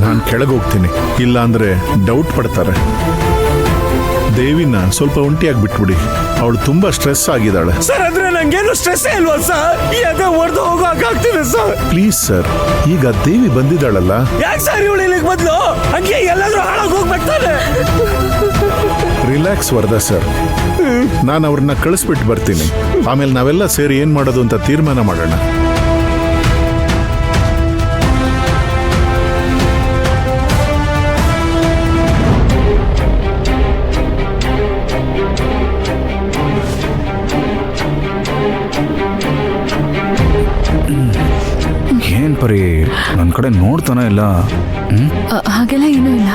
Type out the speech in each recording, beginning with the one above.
ನಾನು ಕೆಳಗೆ ಹೋಗ್ತೀನಿ, ಇಲ್ಲ ಅಂದ್ರೆ ಡೌಟ್ ಪಡ್ತಾರೆ. ದೇವಿನ ಸ್ವಲ್ಪ ಒಂಟಿಯಾಗಿ ಬಿಟ್ಬಿಡಿ, ಅವಳು ತುಂಬಾ ಸ್ಟ್ರೆಸ್ ಆಗಿದ್ದಾಳೆ. ಸರ್ ಅಂದ್ರೆ ನಂಗೇನು ಸ್ಟ್ರೆಸ್ ಇಲ್ವಾ ಸರ್? ಎದೆ ಹೊಡೆದು ಹೋಗೋಕ್ಕಾಗ್ತಿದೆ ಸರ್. ಪ್ಲೀಸ್ ಸರ್, ಈಗ ದೇವಿ ಬಂದಿದ್ದಾಳಲ್ಲ. ಯಾಕೆ ಸರ್ ಇವಳು ಇಲ್ಲಿಗೆ ಬಂದ್ಲು? ಹಂಗೆ ಎಲ್ಲಾದ್ರೂ ಹಾಳಾಗಿ ಹೋಗ್ಬೇಕಾನೆ. ರಿಲ್ಯಾಕ್ಸ್ ವರದಾ ಸರ್, ನಾನು ಅವ್ರನ್ನ ಕಳಿಸ್ಬಿಟ್ಟು ಬರ್ತೀನಿ. ಆಮೇಲೆ ನಾವೆಲ್ಲ ಸೇರಿ ಏನ್ ಮಾಡೋದು ಅಂತ ತೀರ್ಮಾನ ಮಾಡೋಣ. ಏನ್ ಪರಿ ನನ್ನ ಕಡೆ ನೋಡ್ತಾನ ಇಲ್ಲ? ಹಾಗೆಲ್ಲ ಏನೂ ಇಲ್ಲ.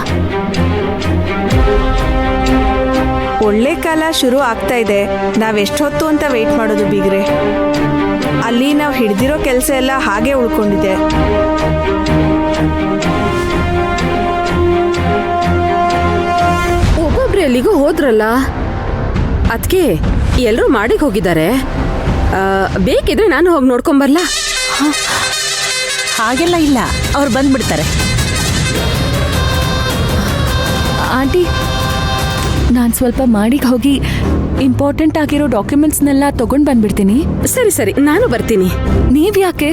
ಒಳ್ಳೆ ಕಾಲ ಶುರು ಆಗ್ತಾ ಇದೆ. ನಾವೆಷ್ಟೊತ್ತು ಅಂತ ವೇಟ್ ಮಾಡೋದು ಬೀಗ್ರೆ? ಅಲ್ಲಿ ನಾವು ಹಿಡ್ದಿರೋ ಕೆಲಸ ಎಲ್ಲ ಹಾಗೆ ಉಳ್ಕೊಂಡಿದೆ. ಒಬ್ಬೊಬ್ರು ಎಲ್ಲಿಗೂ ಹೋದ್ರಲ್ಲ, ಅದಕ್ಕೆ ಎಲ್ಲರೂ ಮಾಡಿಗೆ ಹೋಗಿದ್ದಾರೆ. ಬೇಕಿದ್ರೆ ನಾನು ಹೋಗಿ ನೋಡ್ಕೊಂಬರ್ಲ? ಹಾಗೆಲ್ಲ ಇಲ್ಲ, ಅವ್ರು ಬಂದ್ಬಿಡ್ತಾರೆ. ಆಂಟಿ, ನಾನು ಸ್ವಲ್ಪ ಮಾಡಿಗೆ ಹೋಗಿ ಇಂಪಾರ್ಟೆಂಟ್ ಆಗಿರೋ ಡಾಕ್ಯುಮೆಂಟ್ಸ್ನೆಲ್ಲ ತಗೊಂಡು ಬಂದ್ಬಿಡ್ತೀನಿ. ಸರಿ ಸರಿ, ನಾನು ಬರ್ತೀನಿ. ನೀವ್ ಯಾಕೆ?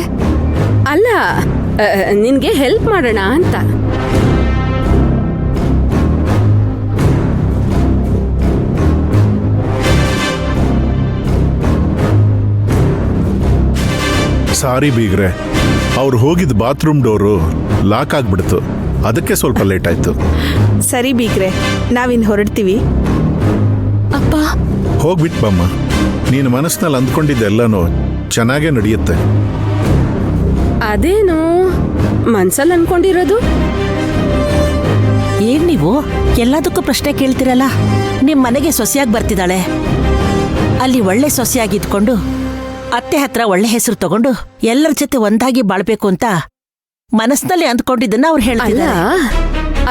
ಅಲ್ಲ, ನಿನ್ಗೆ ಹೆಲ್ಪ್ ಮಾಡೋಣ ಅಂತ. ಸಾರಿ ಬೀಗ್ರೆ, ಅವ್ರು ಹೋಗಿದ್ ಬಾತ್ರೂಮ್ ಡೋರು ಲಾಕ್ ಆಗ್ಬಿಡ್ತು, ಅದಕ್ಕೆ ಸ್ವಲ್ಪ ಲೇಟ್ ಆಯ್ತು. ಸರಿ ಬೀಗ್ರೆ, ನಾವಿನ್ ಹೊರಡ್ತೀವಿ. ಅಪ್ಪ, ಹೋಗ್ಬಿಟ್ ಬಮ್ಮ. ನೀನು ಮನಸ್ಸಿನಲ್ಲಿ ಅಂದ್ಕೊಂಡಿದ್ದೆಲ್ಲನೂ ಚೆನ್ನಾಗೇ ನಡೆಯುತ್ತೆ. ಅದೇನು ಮನ್ಸಲ್ಲಿ ಅನ್ಕೊಂಡಿರೋದು? ಏನ್ ನೀವು ಎಲ್ಲದಕ್ಕೂ ಪ್ರಶ್ನೆ ಕೇಳ್ತಿರಲ್ಲ? ನಿಮ್ ಮನೆಗೆ ಸೊಸೆಯಾಗಿ ಬರ್ತಿದ್ದಾಳೆ, ಅಲ್ಲಿ ಒಳ್ಳೆ ಸೊಸೆಯಾಗಿದ್ಕೊಂಡು ಅತ್ತೆ ಹತ್ರ ಒಳ್ಳೆ ಹೆಸರು ತಗೊಂಡು ಎಲ್ಲರ ಜೊತೆ ಒಂದಾಗಿ ಬಾಳ್ಬೇಕು ಅಂತ ಮನಸ್ಸಿನಲ್ಲಿ ಅಂದ್ಕೊಂಡಿದ್ದನ್ನ ಅವ್ರು ಅಲ್ಲ,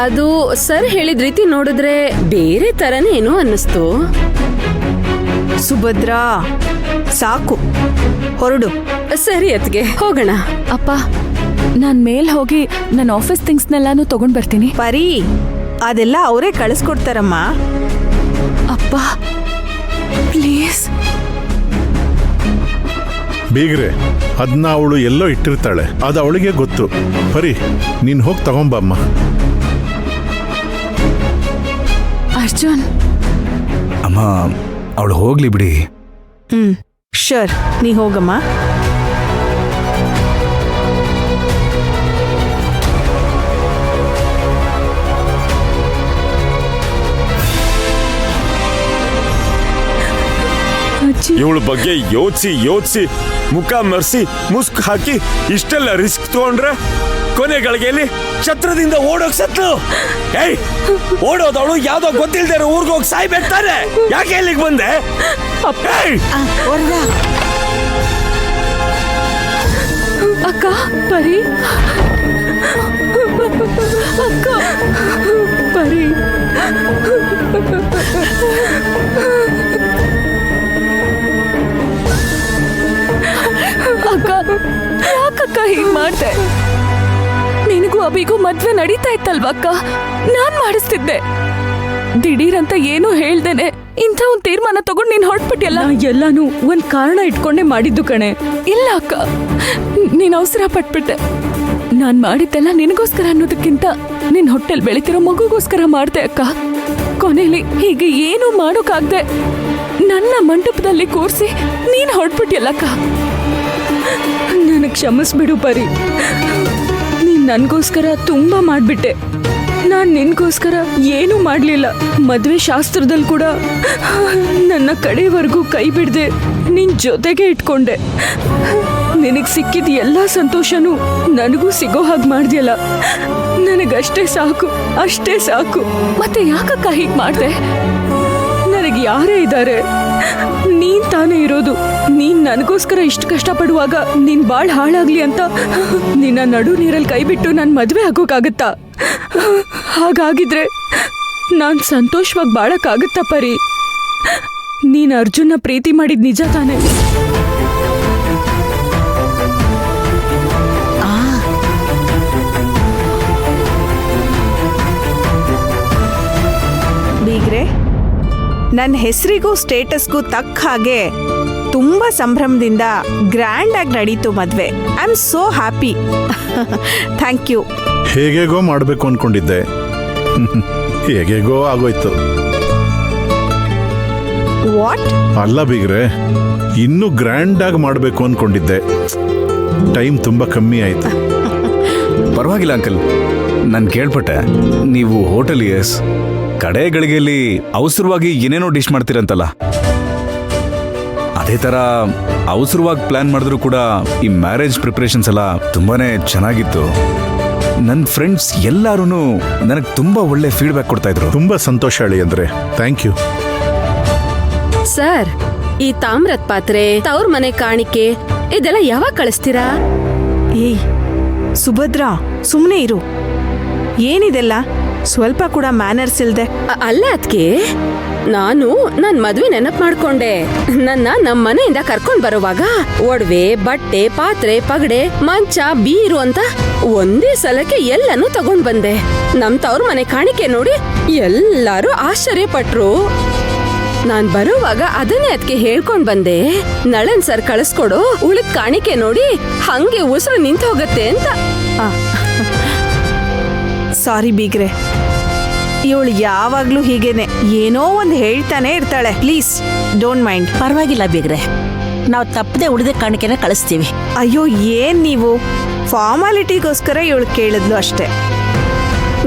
ಅದು ಸರ್ ಹೇಳಿದ ರೀತಿ ನೋಡಿದ್ರೆ ಬೇರೆ ತರನೇ ಏನೋ ಅನ್ನಿಸ್ತು. ಸುಭದ್ರಾ, ಸಾಕು, ಹೊರಡು. ಸರಿ ಅತ್ಗೆ, ಹೋಗೋಣ. ಅಪ್ಪ, ನಾನು ಮೇಲ್ ಹೋಗಿ ನನ್ನ ಆಫೀಸ್ ಥಿಂಗ್ಸ್ನೆಲ್ಲಾನು ತಗೊಂಡ್ ಬರ್ತೀನಿ. ಪರಿ, ಅದೆಲ್ಲ ಅವರೇ ಕಳಿಸ್ಕೊಡ್ತಾರಮ್ಮ. ಅಪ್ಪ ಪ್ಲೀಸ್. ಬೀಗ್ರೆ, ಅದನ್ನ ಅವಳು ಎಲ್ಲೋ ಇಟ್ಟಿರ್ತಾಳೆ, ಅದು ಅವಳಿಗೆ ಗೊತ್ತು. ಪರಿ, ನೀನ್ ಹೋಗಿ ತಗೊಂಬಮ್ಮ. ಅರ್ಜುನ್. ಅಮ್ಮ, ಅವಳು ಹೋಗ್ಲಿ ಬಿಡಿ. ಶೋರ್, ನೀ ಹೋಗಮ್ಮ. ಇವಳ ಬಗ್ಗೆ ಯೋಚಿಸಿ ಮುಖ ಮರ್ಸಿ ಮುಸ್ಕ್ ಹಾಕಿ ಇಷ್ಟೆಲ್ಲ ರಿಸ್ಕ್ ತಗೊಂಡ್ರೆ ಕೊನೆಗಳಿಗೆಯಲ್ಲಿ ಛತ್ರದಿಂದ ಓಡೋಗ್ ಸತ್ಲು. ಏಯ್, ಓಡೋದವಳು ಯಾವ್ದೋ ಗೊತ್ತಿಲ್ದೇ ಇರೋ ಊರ್ಗ್ ಹೋಗಿ ಸಾಯ್ಬೇಕಾರೆ ಯಾಕೆ ಇಲ್ಲಿಗೆ ಬಂದೆ? ಅಕ್ಕ, ಪರಿ, ಅಕ್ಕ, ಪರಿ. ಅಕ್ಕ, ಯಾಕಕ್ಕ ಹೀಗ್ ಮಾಡ್ದೆ? ನಿನಗೂ ಅಬಿಗೂ ಮದ್ವೆ ನಡೀತಾ ಇತ್ತಲ್ವಾ ಅಕ್ಕ? ನಾನ್ ಮಾಡಿಸ್ತಿದ್ದೆ. ದಿಢೀರಂತ ಏನೂ ಹೇಳ್ದೇನೆ ಇಂಥ ಒಂದ್ ತೀರ್ಮಾನ ತಗೊಂಡು ನೀನ್ ಹೊರಟ್ಬಿಟ್ಟಿಯಲ್ಲ. ಎಲ್ಲಾನು ಒಂದ್ ಕಾರಣ ಇಟ್ಕೊಂಡೆ ಮಾಡಿದ್ದು ಕಣೆ. ಇಲ್ಲ ಅಕ್ಕ, ನೀನ್ ಅವಸರ ಪಟ್ಬಿಟ್ಟೆ. ನಾನ್ ಮಾಡಿದ್ದೆಲ್ಲ ನಿನಗೋಸ್ಕರ ಅನ್ನೋದಕ್ಕಿಂತ ನಿನ್ ಹೊಟ್ಟೆಲ್ ಬೆಳಿತಿರೋ ಮಗುಗೋಸ್ಕರ ಮಾಡ್ದೆ ಅಕ್ಕ. ಕೊನೆಲಿ ಹೀಗೆ ಏನೂ ಮಾಡೋಕಾಗ್ದೆ ನನ್ನ ಮಂಟಪದಲ್ಲಿ ಕೂರ್ಸಿ ನೀನ್ ಹೊರಟ್ಬಿಟ್ಟಿಯಲ್ಲಕ್ಕ. ನನಗ್ ಕ್ಷಮಿಸ್ಬಿಡು ಪರಿ, ನೀನ್ ನನ್ಗೋಸ್ಕರ ತುಂಬಾ ಮಾಡ್ಬಿಟ್ಟೆ. ನಾನ್ ನಿನ್ಗೋಸ್ಕರ ಏನೂ ಮಾಡ್ಲಿಲ್ಲ. ಮದ್ವೆ ಶಾಸ್ತ್ರದಲ್ಲಿ ಕೂಡ ನನ್ನ ಕಡೆವರೆಗೂ ಕೈ ಬಿಡದೆ ನಿನ್ ಜೊತೆಗೆ ಇಟ್ಕೊಂಡೆ. ನಿನಗ್ ಸಿಕ್ಕಿದ ಎಲ್ಲಾ ಸಂತೋಷನೂ ನನಗೂ ಸಿಗೋ ಹಾಗೆ ಮಾಡ್ದಿಯಲ್ಲ, ನನಗಷ್ಟೇ ಸಾಕು, ಅಷ್ಟೇ ಸಾಕು. ಮತ್ತೆ ಯಾಕಕ್ಕ ಹೀಗ್ ಮಾಡ್ದೆ? ನನಗೆ ಯಾರೇ ಇದ್ದಾರೆ, ನೀನ್ ತಾನೇ ಇರೋದು. ನೀನ್ ನನಗೋಸ್ಕರ ಇಷ್ಟು ಕಷ್ಟಪಡುವಾಗ ನಿನ್ ಬಾಳ್ ಹಾಳಾಗ್ಲಿ ಅಂತ ನಿನ್ನ ನಡು ನೀರಲ್ಲಿ ಕೈ ಬಿಟ್ಟು ನನ್ ಮದ್ವೆ ಆಗೋಕ್ಕಾಗತ್ತಾ? ಹಾಗಾಗಿದ್ರೆ ನಾನ್ ಸಂತೋಷವಾಗಿ ಬಾಳಕ್ಕಾಗತ್ತಾ ಪರಿ? ನೀನ್ ಅರ್ಜುನ್ನ ಪ್ರೀತಿ ಮಾಡಿದ್ ನಿಜ ತಾನೆ? ನನ್ನ ಹೆಸರಿಗೂ ಸ್ಟೇಟಸ್ಗೂ ತಕ್ಕ ಹಾಗೆ ತುಂಬಾ ಸಂಭ್ರಮದಿಂದ ಗ್ರ್ಯಾಂಡ್ ಆಗಿ ನಡೀತು ಮದ್ವೆ. I am so happy. Thank you. ಹೇಗೇಗೋ ಮಾಡಬೇಕು ಅನ್ಕೊಂಡಿದ್ದೆ, ಹೇಗೇಗೋ ಆಗೋಯ್ತು. ವಾಟ್? ಅಲ್ಲ ಬೀಗ್ರೆ, ಇನ್ನೂ ಗ್ರ್ಯಾಂಡ್ ಆಗಿ ಮಾಡಬೇಕು ಅನ್ಕೊಂಡಿದ್ದೆ. ಟೈಮ್ ತುಂಬಾ ಕಮ್ಮಿ ಆಯ್ತು. ಪರವಾಗಿಲ್ಲ ಅಂಕಲ್, ನಾನು ಕೇಳ್ಪಟ್ಟೆ ನೀವು ಹೋಟೆಲ್ ಎಸ್ ಕಡೆ ಗಳಿಗೆಯಲ್ಲಿ ಅವಸರವಾಗಿ ಏನೇನೋ ಡಿಶ್ ಮಾಡ್ತೀರಂತಲ್ಲ, ಅದೇ ಥರ ಅವಸರವಾಗಿ ಪ್ಲಾನ್ ಮಾಡಿದ್ರು ಕೂಡ ಈ ಮ್ಯಾರೇಜ್ ಪ್ರಿಪ್ರೇಷನ್ಸ್ ಎಲ್ಲ ತುಂಬಾನೇ ಚೆನ್ನಾಗಿತ್ತು. ನನ್ನ ಫ್ರೆಂಡ್ಸ್ ಎಲ್ಲರೂ ನನಗೆ ತುಂಬಾ ಒಳ್ಳೆ ಫೀಡ್ಬ್ಯಾಕ್ ಕೊಡ್ತಾ ಇದ್ರು. ತುಂಬಾ ಸಂತೋಷ ಹೇಳಿ ಅಂದ್ರೆ. Thank you sir. ಈ ತಾಮ್ರದ ಪಾತ್ರೆ, ತವ್ರ ಮನೆ ಕಾಣಿಕೆ ಇದೆಲ್ಲ ಯಾವಾಗ ಕಳಿಸ್ತೀರಾ? ಏಯ್ ಸುಭದ್ರಾ, ಸುಮ್ಮನೆ ಇರು. ಏನಿದೆಲ್ಲ? ಸ್ವಲ್ಪ ಕೂಡ ಮ್ಯಾನರ್ಸ್ ಇಲ್ದೆ. ಅಲ್ಲ ಅದ್ಕೆ ನಾನು ನನ್ ಮದ್ವೆ ನೆನಪು ಮಾಡ್ಕೊಂಡೆ. ನಮ್ಮ ಮನೆಯಿಂದ ಕರ್ಕೊಂಡ್ ಬರುವಾಗ ಒಡವೆ, ಬಟ್ಟೆ, ಪಾತ್ರೆ, ಪಗಡೆ, ಮಂಚ, ಬೀರು ಅಂತ ಒಂದೇ ಸಲಕ್ಕೆ ಎಲ್ಲನೂ ತಗೊಂಡ್ ಬಂದೆ. ನಮ್ ತವ್ರ ಮನೆ ಕಾಣಿಕೆ ನೋಡಿ ಎಲ್ಲಾರು ಆಶ್ಚರ್ಯ ಪಟ್ರು. ನಾನ್ ಬರುವಾಗ ಅದನ್ನೇ ಅದಕ್ಕೆ ಹೇಳ್ಕೊಂಡ್ ಬಂದೆ. ನಳನ್ ಸರ್ ಕಳಿಸ್ಕೊಡು, ಉಳಿದ ಕಾಣಿಕೆ ನೋಡಿ ಹಂಗೆ ಉಸಿರು ನಿಂತು ಹೋಗತ್ತೆ ಅಂತ. ಸಾರಿ ಬೀಗ್ರೆ, ಇವಳು ಯಾವಾಗ್ಲೂ ಹೀಗೇನೆ ಏನೋ ಒಂದು ಹೇಳ್ತಾನೆ ಇರ್ತಾಳೆ. Please don't mind. ಪರವಾಗಿಲ್ಲ ಬೀಗ್ರೆ, ನಾವು ತಪ್ಪದೆ ಉಳಿದ ಕಾಣಿಕೆನ ಕಳಿಸ್ತೀವಿ. ಅಯ್ಯೋ ಏನ್ ನೀವು, ಫಾರ್ಮಾಲಿಟಿಗೋಸ್ಕರ ಇವಳು ಕೇಳಿದ್ಲು ಅಷ್ಟೇ.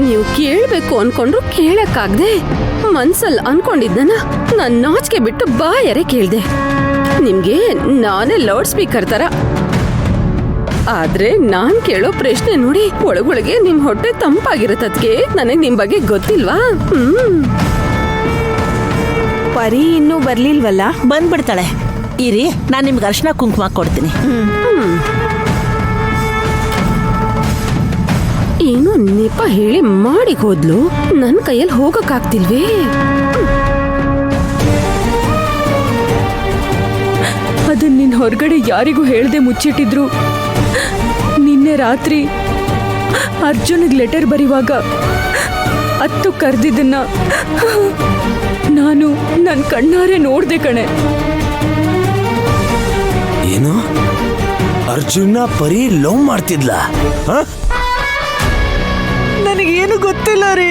ನೀವು ಕೇಳ್ಬೇಕು ಅನ್ಕೊಂಡ್ರು ಕೇಳಕ್ಕಾಗ್ದೆ ಮನ್ಸಲ್ ಅನ್ಕೊಂಡಿದ್ದನ ನಾನ್ ನಾಚಿಕೆ ಬಿಟ್ಟು ಬಾಯರೆ ಕೇಳ್ದೆ. ನಿಮ್ಗೆ ನಾನೇ ಲೌಡ್ ಸ್ಪೀಕರ್ ತರ. ಆದ್ರೆ ನಾನ್ ಕೇಳೋ ಪ್ರಶ್ನೆ ನೋಡಿ ಒಳಗೊಳಗೆ ನಿಮ್ ಹೊಟ್ಟೆ ತಂಪಾಗಿರತ್ತದ್ಕೆ. ನನಗ್ ನಿಮ್ ಬಗ್ಗೆ ಗೊತ್ತಿಲ್ವಾ? ಪರಿ ಇನ್ನೂ ಬರ್ಲಿಲ್ವಲ್ಲ? ಬಂದ್ಬಿಡ್ತಾಳೆ. ಇರಿ, ನಾನು ನಿಮ್ಗೆ ಅರ್ಶಿನ ಕುಂಕುಮ ಕೊಡ್ತೀನಿ. ಏನೋ ನೆಪ ಹೇಳಿ ಮಾಡಿ ಹೋದ್ಲು. ನನ್ ಕೈಯಲ್ಲಿ ಹೋಗಕ್ಕಾಗ್ತಿಲ್ವೇ? ಅದನ್ನ ನಿನ್ ಹೊರಗಡೆ ಯಾರಿಗೂ ಹೇಳ್ದೆ ಮುಚ್ಚಿಟ್ಟಿದ್ರು. ನಿನ್ನೆ ರಾತ್ರಿ ಅರ್ಜುನ್ಗೆ ಲೆಟರ್ ಬರೆಯುವಾಗ ಅತ್ತು ಕರೆದಿದ್ದನ್ನ ನಾನು ನನ್ನ ಕಣ್ಣಾರೆ ನೋಡ್ದೆ ಕಣೆ. ಏನು? ಅರ್ಜುನ ಪರಿ ಲವ್ ಮಾಡ್ತಿದ್ಲ? ನನಗೇನು ಗೊತ್ತಿಲ್ಲ ರೀ.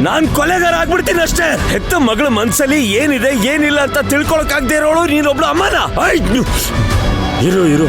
ನಾನ್ ಕೊಲೆಗಾರ ಆಗ್ಬಿಡ್ತೀನಿ ಅಷ್ಟೇ. ಹೆತ್ತ ಮಗಳ ಮನ್ಸಲ್ಲಿ ಏನಿದೆ ಏನಿಲ್ಲ ಅಂತ ತಿಳ್ಕೊಳಕ್ ಆಗದೆ ಇರೋಳು ನೀನೊಬ್ಳು ಅಮ್ಮನ. ಇರು